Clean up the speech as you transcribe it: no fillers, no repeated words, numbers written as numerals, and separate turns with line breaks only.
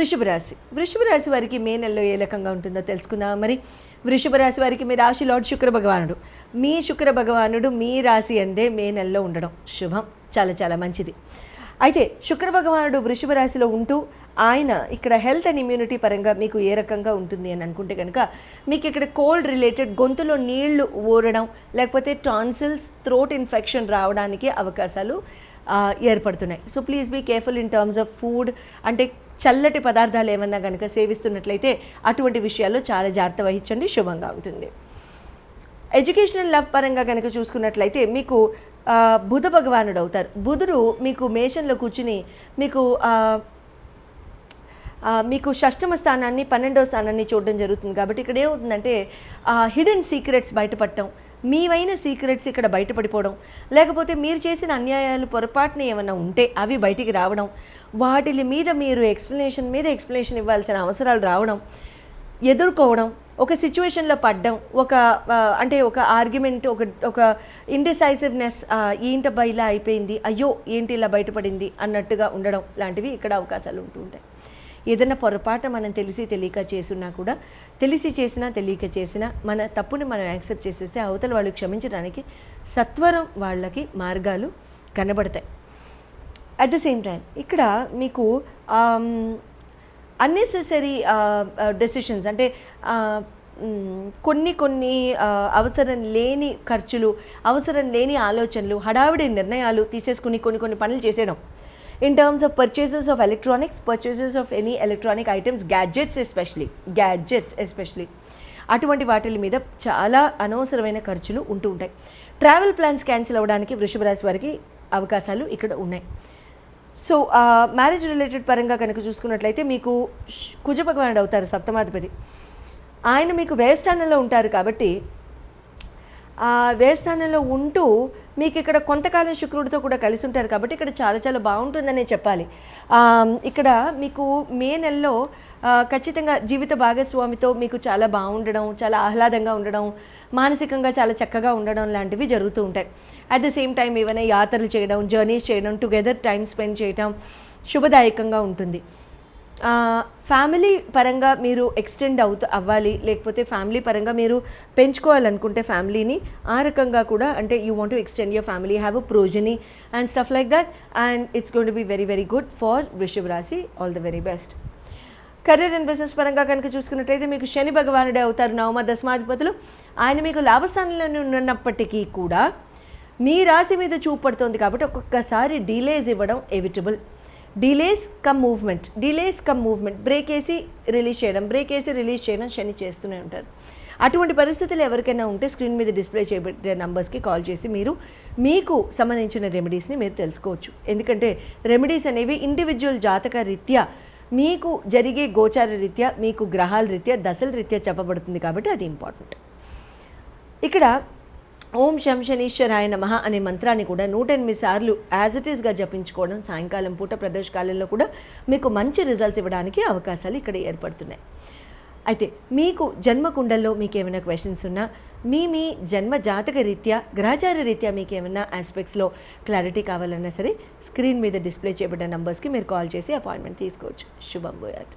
వృషభ రాశి వారికి మే నెలలో ఏ రకంగా ఉంటుందో తెలుసుకుందాం. మరి వృషభ రాశి వారికి మీ రాశి లార్డ్ శుక్ర భగవానుడు, మీ శుక్ర భగవానుడు మీ రాశి అందే మే నెలలో ఉండడం శుభం, చాలా చాలా మంచిది. అయితే శుక్ర భగవానుడు వృషభ రాశిలో ఉంటూ ఆయన ఇక్కడ హెల్త్ అండ్ ఇమ్యూనిటీ పరంగా మీకు ఏ రకంగా ఉంటుంది అని అనుకుంటే కనుక, మీకు ఇక్కడ కోల్డ్ రిలేటెడ్ గొంతులో నీళ్లు ఊరడం, లేకపోతే టాన్సిల్స్, థ్రోట్ ఇన్ఫెక్షన్ రావడానికి అవకాశాలు ఏర్పడుతున్నాయి. So please be careful in terms of food. అంటే చల్లటి పదార్థాలు ఏమన్నా కనుక సేవిస్తున్నట్లయితే అటువంటి విషయాల్లో చాలా జాగ్రత్త వహించండి, శుభంగా ఉంటుంది. ఎడ్యుకేషనల్ లవ్ పరంగా కనుక చూసుకున్నట్లయితే మీకు బుధ భగవానుడు అవుతారు. బుధుడు మీకు మేషంలో కూర్చుని మీకు షష్టమ స్థానాన్ని 12వ స్థానాన్ని చూడడం జరుగుతుంది. కాబట్టి ఇక్కడ ఏమవుతుందంటే హిడెన్ సీక్రెట్స్ బయటపడటం, మీవైన సీక్రెట్స్ ఇక్కడ బయటపడిపోవడం, లేకపోతే మీరు చేసిన అన్యాయాలు పొరపాటున ఏమైనా ఉంటే అవి బయటికి రావడం, వాటి మీద మీరు ఎక్స్ప్లెనేషన్ ఇవ్వాల్సిన అవసరాలు రావడం, ఎదుర్కోవడం, ఒక సిచ్యువేషన్లో పడ్డం, ఒక ఆర్గ్యుమెంట్, ఒక ఇండిసైసివ్నెస్, ఏంటబ్బా ఇలా అయిపోయింది, అయ్యో ఏంటి ఇలా బయటపడింది అన్నట్టుగా ఉండడం లాంటివి ఇక్కడ అవకాశాలు ఉంటూ ఉంటాయి. ఏదైనా పొరపాటు మనం తెలియక చేసినా కూడా, తెలియక చేసినా మన తప్పుని మనం యాక్సెప్ట్ చేసేస్తే అవతల వాళ్ళు క్షమించడానికి సత్వరం వాళ్ళకి మార్గాలు కనబడతాయి. అట్ ద సేమ్ టైం ఇక్కడ మీకు అన్నెసెసరీ డెసిషన్స్, అంటే కొన్ని అవసరం లేని ఖర్చులు, అవసరం లేని ఆలోచనలు, హడావిడి నిర్ణయాలు తీసేసుకుని కొన్ని పనులు చేసేయడం. In terms of purchases of electronics, purchases of any electronic items, gadgets especially అటువంటి వాటి మీద చాలా అనవసరమైన ఖర్చులు ఉంటూ ఉంటాయి. ట్రావెల్ ప్లాన్స్ క్యాన్సిల్ అవ్వడానికి వృషభ రాశి వారికి అవకాశాలు ఇక్కడ ఉన్నాయి. సో మ్యారేజ్ రిలేటెడ్ పరంగా కనుక చూసుకున్నట్లయితే మీకు కుజ భగవానుడు అవుతారు, సప్తమాధిపతి. ఆయన మీకు వ్యయస్థానంలో ఉంటారు. కాబట్టి వ్యయస్థానంలో ఉంటూ మీకు ఇక్కడ కొంతకాలం శుక్రుడితో కూడా కలిసి ఉంటారు. కాబట్టి ఇక్కడ చాలా చాలా బాగుంటుందనే చెప్పాలి. ఇక్కడ మీకు మే నెలలో ఖచ్చితంగా జీవిత భాగస్వామితో మీకు చాలా బాగుండడం, చాలా ఆహ్లాదంగా ఉండడం, మానసికంగా చాలా చక్కగా ఉండడం లాంటివి జరుగుతూ ఉంటాయి. అట్ ద సేమ్ టైం ఏమైనా యాత్రలు చేయడం, జర్నీస్ చేయడం, టుగెదర్ టైం స్పెండ్ చేయడం శుభదాయకంగా ఉంటుంది. ఫ్యామిలీ పరంగా మీరు ఎక్స్టెండ్ అవ్వాలి, లేకపోతే ఫ్యామిలీ పరంగా మీరు పెంచుకోవాలనుకుంటే ఫ్యామిలీని ఆ రకంగా కూడా, అంటే you want to extend your family, have a progeny and stuff like that, and it's going to be very very good for వృషభ రాశి. All the very best. Career and business పరంగా కనుక చూసుకున్నట్లయితే మీకు శని భగవానుడే అవుతారు, నవమ దశమాధిపతులు. ఆయన మీకు లాభస్థానంలో ఉన్నప్పటికీ కూడా మీ రాశి మీద చూపడుతోంది. కాబట్టి ఒక్కొక్కసారి డిలేస్ ఇవ్వడం ఎవిటబుల్. డిలేస్ కమ్ మూవ్మెంట్, బ్రేక్ వేసి రిలీజ్ చేయడం శని చేస్తూనే ఉంటారు. అటువంటి పరిస్థితులు ఎవరికైనా ఉంటే స్క్రీన్ మీద డిస్ప్లే చేయబట్టే నంబర్స్కి కాల్ చేసి మీరు మీకు సంబంధించిన రెమెడీస్ని మీరు తెలుసుకోవచ్చు. ఎందుకంటే రెమెడీస్ అనేవి ఇండివిజువల్ జాతక రీత్యా, మీకు జరిగే గోచార రీత్యా, మీకు గ్రహాల రీత్యా, దశల రీత్యా చెప్పబడుతుంది. కాబట్టి అది ఇంపార్టెంట్. ఇక్కడ ఓం శం శనీశ్వరాయ నమః అనే మంత్రాన్ని కూడా 108 సార్లు యాజ్ ఇట్ ఈస్గా జపించుకోవడం సాయంకాలం పూట ప్రదోషకాలంలో కూడా మీకు మంచి రిజల్ట్స్ ఇవ్వడానికి అవకాశాలు ఇక్కడ ఏర్పడుతున్నాయి. అయితే మీకు జన్మకుండల్లో మీకు ఏమైనా క్వశ్చన్స్ ఉన్నా, మీ జన్మ జాతక రీత్యా, గ్రహచార రీత్యా మీకు ఏమైనా ఆస్పెక్ట్స్లో క్లారిటీ కావాలన్నా సరే స్క్రీన్ మీద డిస్ప్లే చేయబడ్డ నంబర్స్కి మీరు కాల్ చేసి అపాయింట్మెంట్ తీసుకోవచ్చు. శుభం భూయాత్.